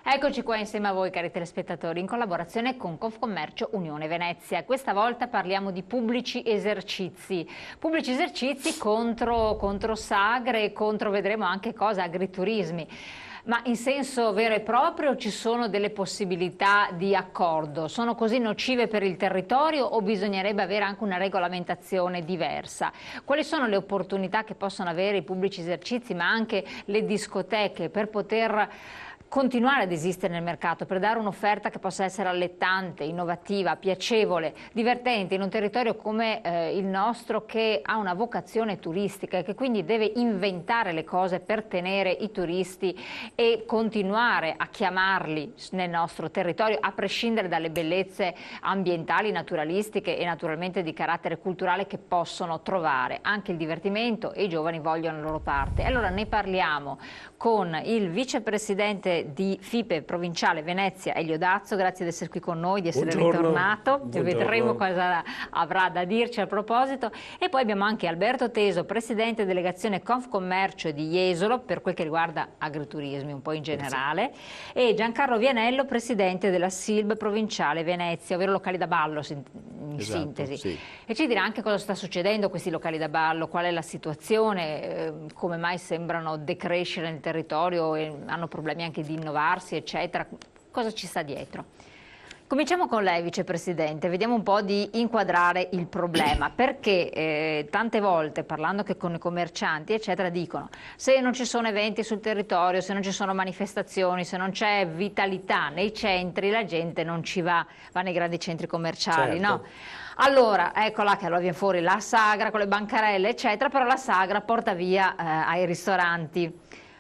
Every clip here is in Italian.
Eccoci qua insieme a voi, cari telespettatori, in collaborazione con Confcommercio Unione Venezia. Questa volta parliamo di pubblici esercizi contro sagre, contro, vedremo anche cosa, agriturismi. Ma in senso vero e proprio ci sono delle possibilità di accordo? Sono così nocive per il territorio o bisognerebbe avere anche una regolamentazione diversa? Quali sono le opportunità che possono avere i pubblici esercizi, ma anche le discoteche, per poter continuare ad esistere nel mercato, per dare un'offerta che possa essere allettante, innovativa, piacevole, divertente in un territorio come il nostro, che ha una vocazione turistica e che quindi deve inventare le cose per tenere i turisti e continuare a chiamarli nel nostro territorio, a prescindere dalle bellezze ambientali, naturalistiche e naturalmente di carattere culturale che possono trovare. Anche il divertimento e i giovani vogliono la loro parte. Allora ne parliamo con il vicepresidente di FIPE provinciale Venezia, Elio Dazzo. Grazie di essere qui con noi, di essere ritornato. E vedremo cosa avrà da dirci a proposito. E poi abbiamo anche Alberto Teso, presidente delegazione Confcommercio di Jesolo, per quel che riguarda agriturismi un po' in generale, e Giancarlo Vianello, presidente della SILB provinciale Venezia, ovvero locali da ballo in sintesi. Sì. E ci dirà anche cosa sta succedendo a questi locali da ballo, qual è la situazione, come mai sembrano decrescere nel territorio e hanno problemi anche di innovarsi, eccetera. Cosa ci sta dietro? Cominciamo con lei, vicepresidente, vediamo un po' di inquadrare il problema, perché tante volte, parlando anche con i commercianti, eccetera, dicono: se non ci sono eventi sul territorio, se non ci sono manifestazioni, se non c'è vitalità nei centri, la gente non ci va nei grandi centri commerciali, certo. no? Allora, eccola che allora viene fuori la sagra con le bancarelle, eccetera, però la sagra porta via ai ristoranti,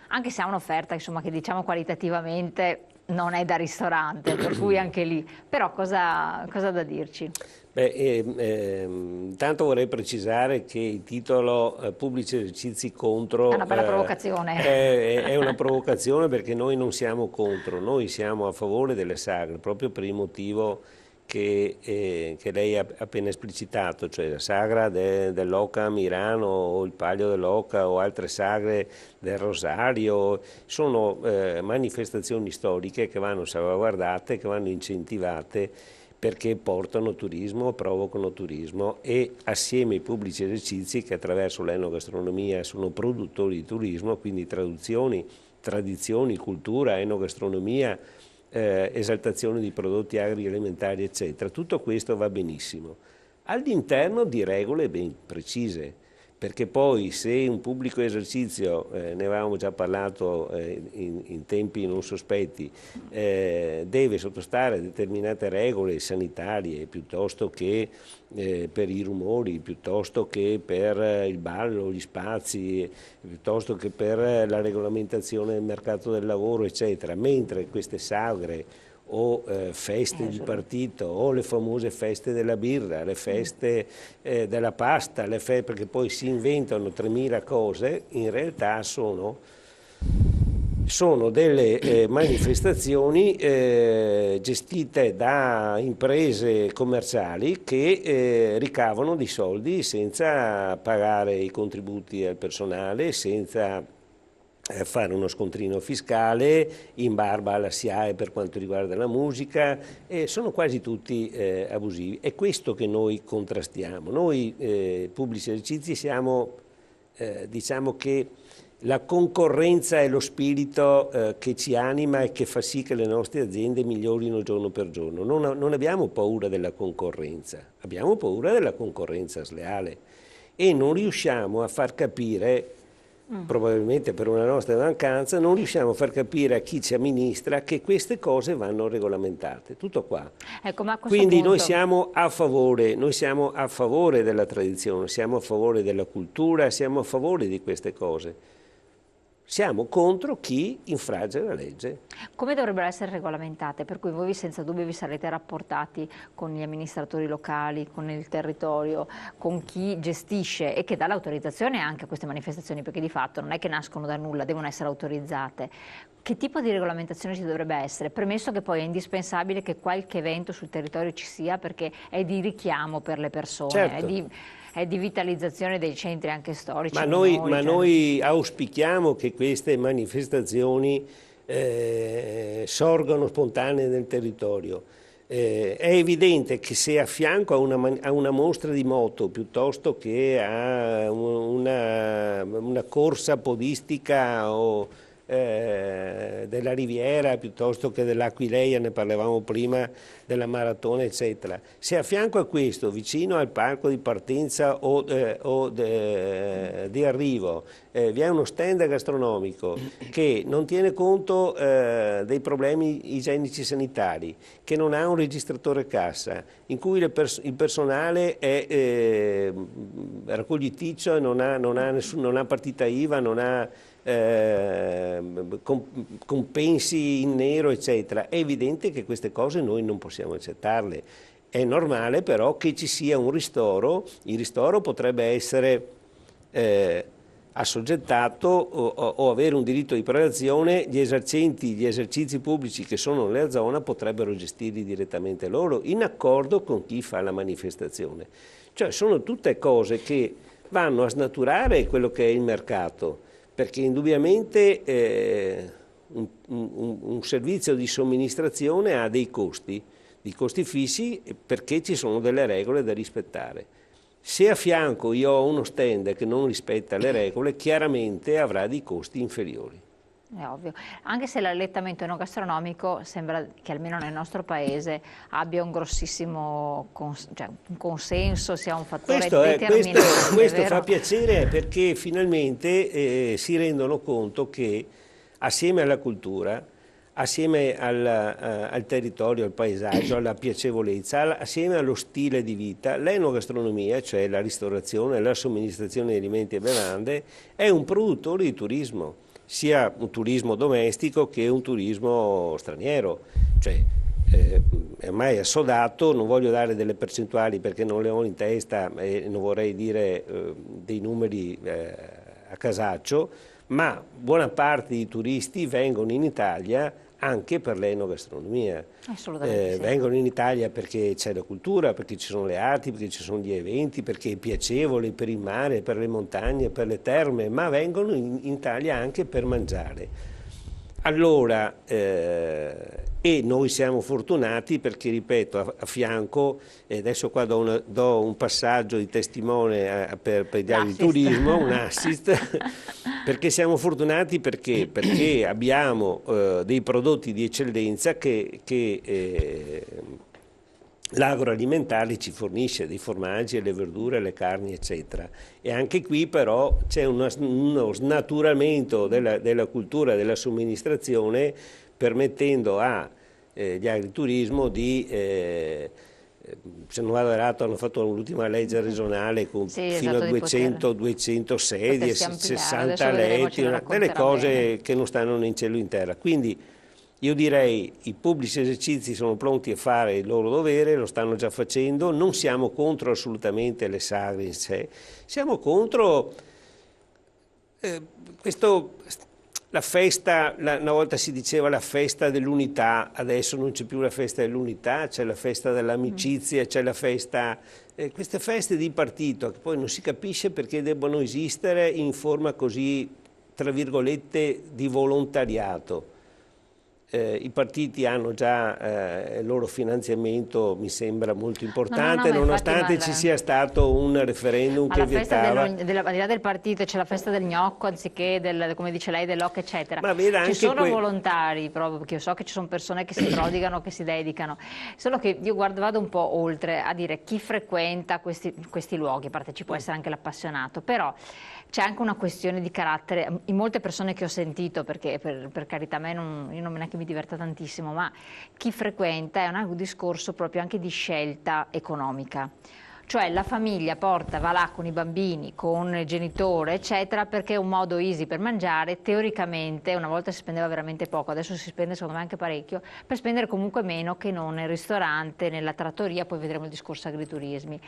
anche se ha un'offerta, insomma, che diciamo qualitativamente non è da ristorante, per cui anche lì. Però cosa da dirci? Intanto vorrei precisare che il titolo pubblici esercizi contro è una bella provocazione. È una provocazione, perché noi non siamo contro, noi siamo a favore delle sagre, proprio per il motivo che lei ha appena esplicitato, cioè la sagra dell'Oca a Milano o il Palio dell'Oca o altre sagre del Rosario. Sono manifestazioni storiche che vanno salvaguardate, che vanno incentivate, perché portano turismo, provocano turismo, e assieme ai pubblici esercizi che attraverso l'enogastronomia sono produttori di turismo, quindi traduzioni, tradizioni, cultura, enogastronomia, esaltazione di prodotti agroalimentari, eccetera. Tutto questo va benissimo, all'interno di regole ben precise, perché poi se un pubblico esercizio, ne avevamo già parlato in tempi non sospetti, deve sottostare a determinate regole sanitarie, piuttosto che per i rumori, piuttosto che per il ballo, gli spazi, piuttosto che per la regolamentazione del mercato del lavoro, eccetera, mentre queste sagre o feste di partito, o le famose feste della birra, le feste della pasta, perché poi si inventano 3000 cose, in realtà sono delle manifestazioni gestite da imprese commerciali che ricavano dei soldi senza pagare i contributi al personale, senza fare uno scontrino fiscale, in barba alla SIAE per quanto riguarda la musica, sono quasi tutti abusivi. È questo che noi contrastiamo. Noi pubblici esercizi siamo, diciamo che la concorrenza è lo spirito che ci anima e che fa sì che le nostre aziende migliorino giorno per giorno. Non abbiamo paura della concorrenza, abbiamo paura della concorrenza sleale, e non riusciamo a far capire, probabilmente per una nostra mancanza, non riusciamo a far capire a chi ci amministra che queste cose vanno regolamentate. Tutto qua. Ecco, ma a questo Quindi punto... noi siamo a favore della tradizione, siamo a favore della cultura, siamo a favore di queste cose. Siamo contro chi infragge la legge. Come dovrebbero essere regolamentate? Per cui voi senza dubbio vi sarete rapportati con gli amministratori locali, con il territorio, con chi gestisce e che dà l'autorizzazione anche a queste manifestazioni, perché di fatto non è che nascono da nulla, devono essere autorizzate. Che tipo di regolamentazione ci dovrebbe essere? Premesso che poi è indispensabile che qualche evento sul territorio ci sia, perché è di richiamo per le persone, certo. È di vitalizzazione dei centri anche storici. Ma noi auspichiamo che queste manifestazioni sorgono spontanee nel territorio. È evidente che se a fianco a una mostra di moto piuttosto che a una corsa podistica o della Riviera piuttosto che dell'Aquileia, ne parlavamo prima, della maratona eccetera, se a fianco a questo, vicino al palco di partenza o di arrivo, vi è uno stand gastronomico che non tiene conto dei problemi igienici sanitari, che non ha un registratore cassa, in cui il personale è raccogliticcio e non ha partita IVA, non ha compensi in nero eccetera, è evidente che queste cose noi non possiamo accettarle. È normale però che ci sia un ristoro. Il ristoro potrebbe essere assoggettato o avere un diritto di prelazione. Gli esercizi pubblici che sono nella zona potrebbero gestirli direttamente loro, in accordo con chi fa la manifestazione. Cioè sono tutte cose che vanno a snaturare quello che è il mercato, perché indubbiamente un servizio di somministrazione ha dei costi fissi, perché ci sono delle regole da rispettare. Se a fianco io ho uno stand che non rispetta le regole, chiaramente avrà dei costi inferiori. È ovvio, anche se l'allettamento enogastronomico sembra che almeno nel nostro paese abbia un grossissimo un consenso, sia un fattore determinante. Questo fa piacere, perché finalmente si rendono conto che assieme alla cultura, assieme al territorio, al paesaggio, alla piacevolezza, assieme allo stile di vita, l'enogastronomia, cioè la ristorazione, la somministrazione di alimenti e bevande, è un produttore di turismo, sia un turismo domestico che un turismo straniero. Cioè, è ormai assodato, non voglio dare delle percentuali perché non le ho in testa e non vorrei dire dei numeri a casaccio, ma buona parte dei turisti vengono in Italia anche per l'enogastronomia. Assolutamente sì. Vengono in Italia perché c'è la cultura, perché ci sono le arti, perché ci sono gli eventi, perché è piacevole, per il mare, per le montagne, per le terme, ma vengono in Italia anche per mangiare. Allora, e noi siamo fortunati perché, ripeto, a fianco, e adesso qua do un passaggio di testimone per i diari di turismo, un assist, perché siamo fortunati perché abbiamo dei prodotti di eccellenza che l'agroalimentare ci fornisce, dei formaggi, le verdure, le carni eccetera, e anche qui però c'è uno snaturamento della cultura della somministrazione, permettendo agli agriturismo di, se non vado errato, hanno fatto l'ultima legge regionale con fino a 200 sedie, 60 letti, delle cose che non stanno né in cielo né in terra. Quindi io direi i pubblici esercizi sono pronti a fare il loro dovere, lo stanno già facendo, non siamo contro assolutamente le sagre in sé, siamo contro la festa, una volta si diceva la festa dell'unità, adesso non c'è più la festa dell'unità, c'è la festa dell'amicizia, c'è la festa, queste feste di partito che poi non si capisce perché debbano esistere in forma così, tra virgolette, di volontariato. I partiti hanno già il loro finanziamento, mi sembra molto importante, nonostante ci sia stato un referendum che vietava. Al di là del partito c'è la festa del gnocco anziché come dice lei, dell'oc eccetera. Ma ci sono volontari proprio, perché io so che ci sono persone che si prodigano, che si dedicano, solo che io vado un po' oltre a dire chi frequenta questi luoghi, a parte ci può essere anche l'appassionato, però c'è anche una questione di carattere, in molte persone che ho sentito, perché per carità io non è che mi diverta tantissimo, ma chi frequenta è un discorso proprio anche di scelta economica. Cioè la famiglia va là con i bambini, con il genitore, eccetera, perché è un modo easy per mangiare. Teoricamente una volta si spendeva veramente poco, adesso si spende secondo me anche parecchio, per spendere comunque meno che non nel ristorante, nella trattoria, poi vedremo il discorso agriturismi.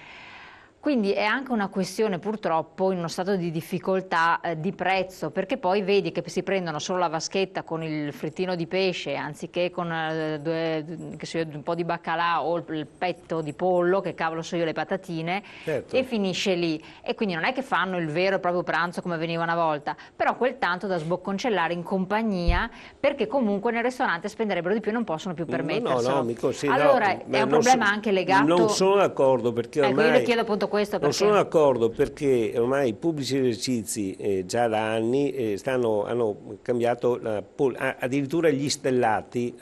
Quindi è anche una questione purtroppo in uno stato di difficoltà di prezzo, perché poi vedi che si prendono solo la vaschetta con il frittino di pesce anziché con un po' di baccalà o il petto di pollo, che cavolo so io, le patatine, Certo. e finisce lì. E quindi non è che fanno il vero e proprio pranzo come veniva una volta, però quel tanto da sbocconcellare in compagnia, perché comunque nel ristorante spenderebbero di più e non possono più permetterselo. No, mi Allora è un problema anche legato... Non sono d'accordo, perché Ecco, ormai... io le chiedo appunto questo Non perché... sono d'accordo, perché ormai i pubblici esercizi già da anni hanno cambiato addirittura gli stellati,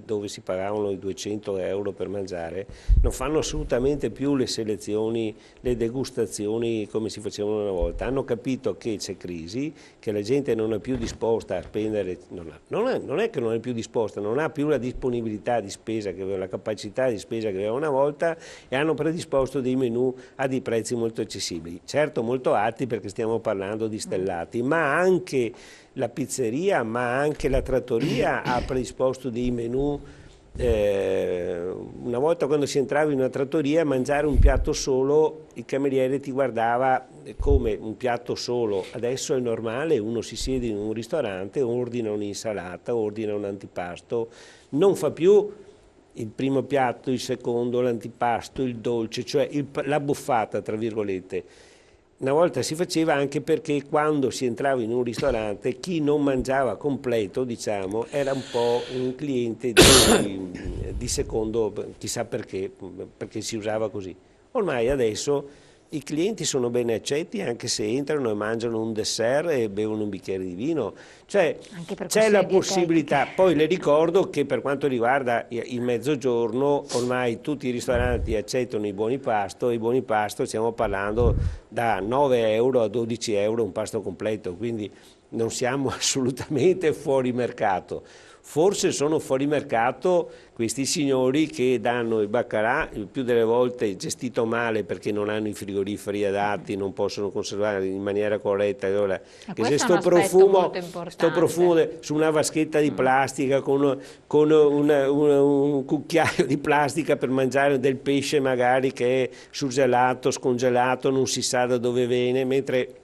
dove si pagavano i 200 euro per mangiare, non fanno assolutamente più le selezioni, le degustazioni come si facevano una volta. Hanno capito che c'è crisi, che la gente non è più disposta a spendere, non è che non è più disposta, non ha più la disponibilità di spesa, la capacità di spesa che aveva una volta, e hanno predisposto dei menù a dei prezzi molto accessibili, certo molto alti perché stiamo parlando di stellati, ma anche la pizzeria, ma anche la trattoria ha predisposto dei menù. Una volta, quando si entrava in una trattoria, mangiare un piatto solo, il cameriere ti guardava come un piatto solo. Adesso è normale, uno si siede in un ristorante, ordina un'insalata, ordina un antipasto, non fa più il primo piatto, il secondo, l'antipasto, il dolce, cioè la buffata, tra virgolette. Una volta si faceva, anche perché quando si entrava in un ristorante chi non mangiava completo, diciamo, era un po' un cliente di secondo, chissà perché si usava così. Ormai adesso i clienti sono ben accetti anche se entrano e mangiano un dessert e bevono un bicchiere di vino, cioè c'è la possibilità. Poi le ricordo che per quanto riguarda il mezzogiorno ormai tutti i ristoranti accettano i buoni pasto, e i buoni pasto stiamo parlando da 9 euro a 12 euro un pasto completo, quindi non siamo assolutamente fuori mercato. Forse sono fuori mercato questi signori che danno il baccalà, il più delle volte gestito male perché non hanno i frigoriferi adatti, non possono conservare in maniera corretta. Allora, che se sto profumo su una vaschetta di plastica con un cucchiaio di plastica per mangiare del pesce magari che è surgelato, scongelato, non si sa da dove viene, mentre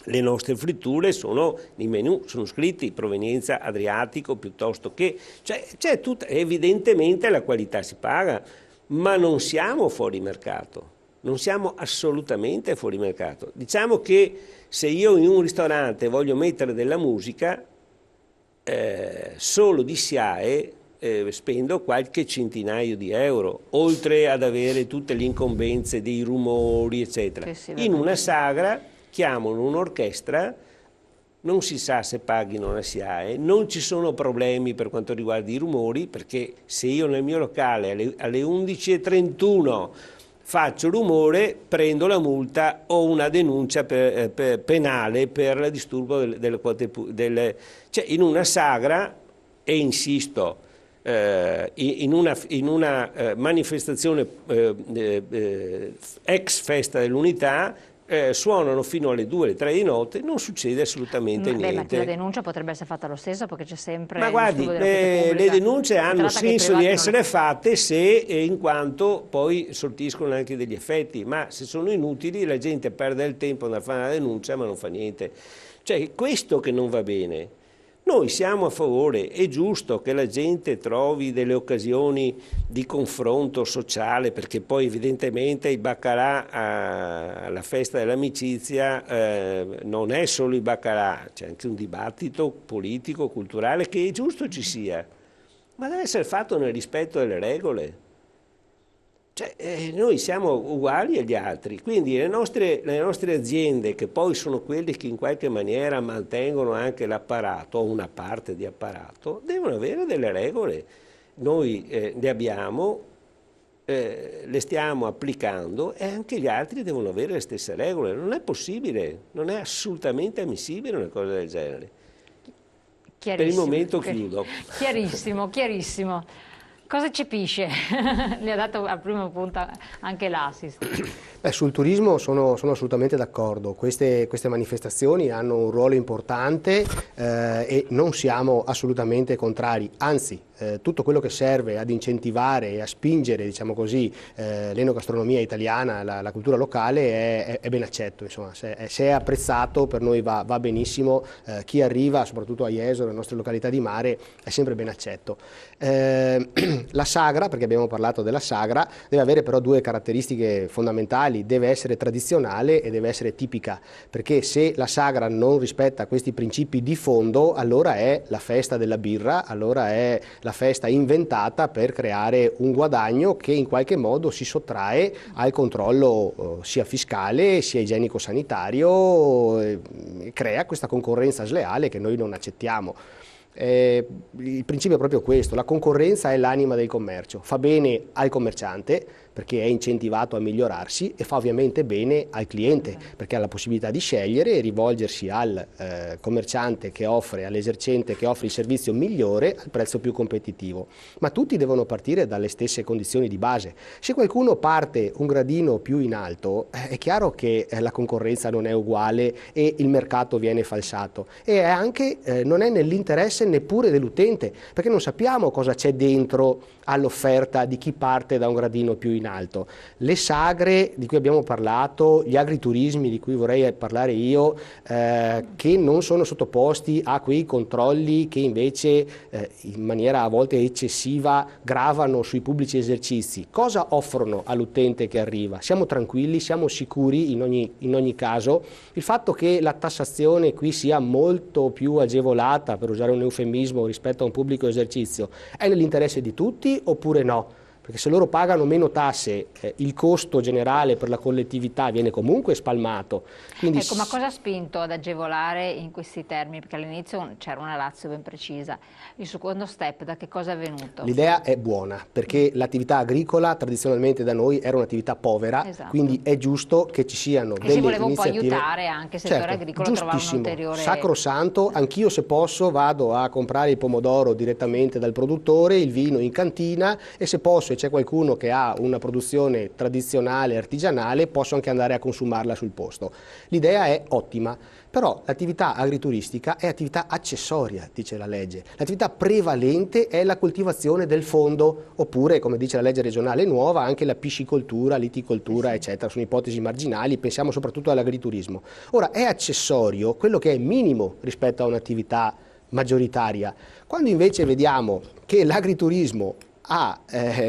le nostre fritture sono nei menù, sono scritti provenienza Adriatico piuttosto che, cioè c'è tutta, evidentemente la qualità si paga, ma non siamo fuori mercato, non siamo assolutamente fuori mercato. Diciamo che se io in un ristorante voglio mettere della musica, solo di SIAE spendo qualche centinaio di euro, oltre ad avere tutte le incombenze dei rumori, eccetera. In una sagra chiamano un'orchestra, non si sa se paghino la SIAE, non ci sono problemi per quanto riguarda i rumori, perché se io nel mio locale alle 11:31 faccio rumore, prendo la multa o una denuncia penale per il disturbo delle quote, cioè in una sagra, e insisto, in una manifestazione ex festa dell'unità, suonano fino alle 2, alle 3 di notte, non succede assolutamente niente. Ma la denuncia potrebbe essere fatta lo stesso, perché c'è sempre... Ma guardi, le denunce hanno senso di essere fatte se in quanto poi sortiscono anche degli effetti, ma se sono inutili la gente perde il tempo a fare una denuncia ma non fa niente. Cioè, è questo che non va bene. Noi siamo a favore, è giusto che la gente trovi delle occasioni di confronto sociale, perché poi evidentemente il baccalà alla festa dell'amicizia non è solo il baccalà, c'è anche un dibattito politico, culturale, che è giusto ci sia, ma deve essere fatto nel rispetto delle regole. Cioè, noi siamo uguali agli altri, quindi le nostre aziende, che poi sono quelle che in qualche maniera mantengono anche l'apparato, o una parte di apparato, devono avere delle regole. Noi le abbiamo, le stiamo applicando, e anche gli altri devono avere le stesse regole. Non è possibile, non è assolutamente ammissibile una cosa del genere. Per il momento chiudo. Chiarissimo, chiarissimo. Cosa eccepisce? Le ha dato al primo punto anche l'Assist. Sul turismo sono assolutamente d'accordo. Queste manifestazioni hanno un ruolo importante e non siamo assolutamente contrari, anzi tutto quello che serve ad incentivare e a spingere, diciamo così, l'enogastronomia italiana, la cultura locale è ben accetto, insomma, se è apprezzato per noi va benissimo, chi arriva soprattutto a Jesolo, le nostre località di mare, è sempre ben accetto. La sagra, perché abbiamo parlato della sagra, deve avere però due caratteristiche fondamentali: deve essere tradizionale e deve essere tipica, perché se la sagra non rispetta questi principi di fondo, allora è la festa della birra, allora è la festa inventata per creare un guadagno che in qualche modo si sottrae al controllo sia fiscale sia igienico-sanitario, e crea questa concorrenza sleale che noi non accettiamo. Il principio è proprio questo: la concorrenza è l'anima del commercio, fa bene al commerciante perché è incentivato a migliorarsi e fa ovviamente bene al cliente perché ha la possibilità di scegliere e rivolgersi al commerciante che offre, all'esercente che offre il servizio migliore al prezzo più competitivo. Ma tutti devono partire dalle stesse condizioni di base. Se qualcuno parte un gradino più in alto, è chiaro che la concorrenza non è uguale e il mercato viene falsato, e anche non è nell'interesse neppure dell'utente, perché non sappiamo cosa c'è dentro all'offerta di chi parte da un gradino più in alto. Le sagre di cui abbiamo parlato, gli agriturismi di cui vorrei parlare io, che non sono sottoposti a quei controlli che invece in maniera a volte eccessiva gravano sui pubblici esercizi, cosa offrono all'utente che arriva? Siamo tranquilli, siamo sicuri in ogni caso? Il fatto che la tassazione qui sia molto più agevolata, per usare un eufemismo, rispetto a un pubblico esercizio, è nell'interesse di tutti oppure no? Perché se loro pagano meno tasse, il costo generale per la collettività viene comunque spalmato. Quindi ecco, ma cosa ha spinto ad agevolare in questi termini? Perché all'inizio c'era una ratio ben precisa. Il secondo step, da che cosa è venuto? L'idea è buona, perché l'attività agricola tradizionalmente da noi era un'attività povera, esatto. Quindi è giusto che ci siano delle iniziative. Si voleva un po' aiutare anche il settore agricolo a trovare un ulteriore... Sacrosanto, anch'io se posso vado a comprare il pomodoro direttamente dal produttore, il vino in cantina, e se posso e c'è qualcuno che ha una produzione tradizionale, artigianale, posso anche andare a consumarla sul posto. L'idea è ottima, però l'attività agrituristica è attività accessoria, dice la legge. L'attività prevalente è la coltivazione del fondo, oppure, come dice la legge regionale nuova, anche la piscicoltura, l'iticoltura, eccetera. Sono ipotesi marginali, pensiamo soprattutto all'agriturismo. Ora, è accessorio quello che è minimo rispetto a un'attività maggioritaria. Quando invece vediamo che l'agriturismo ha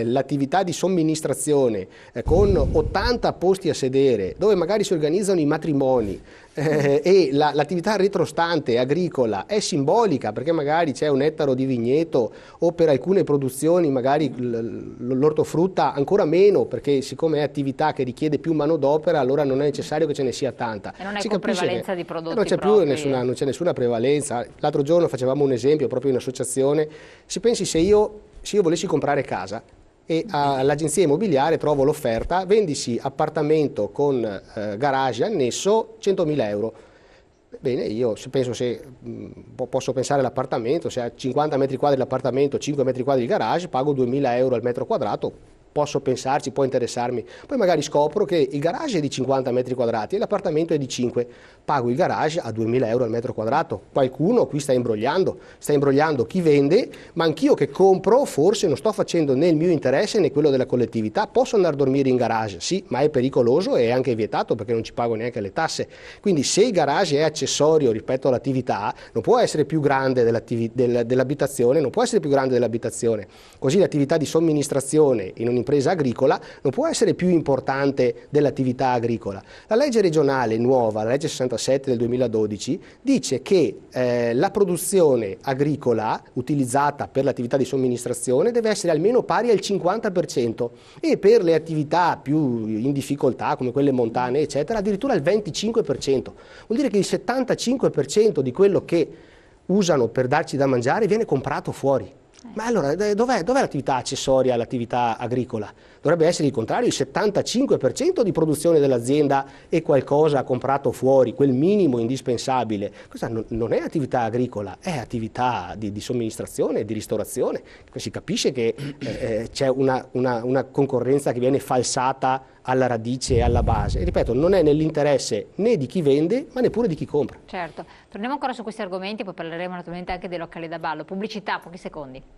l'attività di somministrazione con 80 posti a sedere, dove magari si organizzano i matrimoni, e l'attività retrostante agricola è simbolica perché magari c'è un ettaro di vigneto, o per alcune produzioni magari l'ortofrutta ancora meno, perché siccome è attività che richiede più manodopera, allora non è necessario che ce ne sia tanta. E non è con prevalenza di prodotti non c'è più non c'è nessuna prevalenza. L'altro giorno facevamo un esempio proprio in associazione: si pensi, se io volessi comprare casa e all'agenzia immobiliare trovo l'offerta, vendisi appartamento con garage annesso, 100.000 euro. Bene, io penso, se posso pensare all'appartamento, se ha 50 metri quadri l'appartamento, 5 metri quadri il garage, pago 2.000 euro al metro quadrato. Posso pensarci, può interessarmi. Poi magari scopro che il garage è di 50 metri quadrati e l'appartamento è di 5. Pago il garage a 2.000 euro al metro quadrato. Qualcuno qui sta imbrogliando chi vende, ma anch'io che compro forse non sto facendo né il mio interesse né quello della collettività. Posso andare a dormire in garage, sì, ma è pericoloso e è anche vietato perché non ci pago neanche le tasse. Quindi se il garage è accessorio rispetto all'attività, non può essere più grande dell'abitazione, non può essere più grande dell'abitazione. Così l'attività di somministrazione in un'impresa agricola non può essere più importante dell'attività agricola. La legge regionale nuova, la legge 67 del 2012, dice che la produzione agricola utilizzata per l'attività di somministrazione deve essere almeno pari al 50% e per le attività più in difficoltà come quelle montane eccetera addirittura al 25%. Vuol dire che il 75% di quello che usano per darci da mangiare viene comprato fuori. Ma allora dov'è l'attività accessoria all'attività agricola? Dovrebbe essere il contrario: il 75% di produzione dell'azienda e qualcosa comprato fuori, quel minimo indispensabile. Questa non è attività agricola, è attività di somministrazione, di ristorazione. Si capisce che c'è una concorrenza che viene falsata alla radice e alla base. E ripeto, non è nell'interesse né di chi vende ma neppure di chi compra. Certo, torniamo ancora su questi argomenti, poi parleremo naturalmente anche dei locali da ballo. Pubblicità, pochi secondi.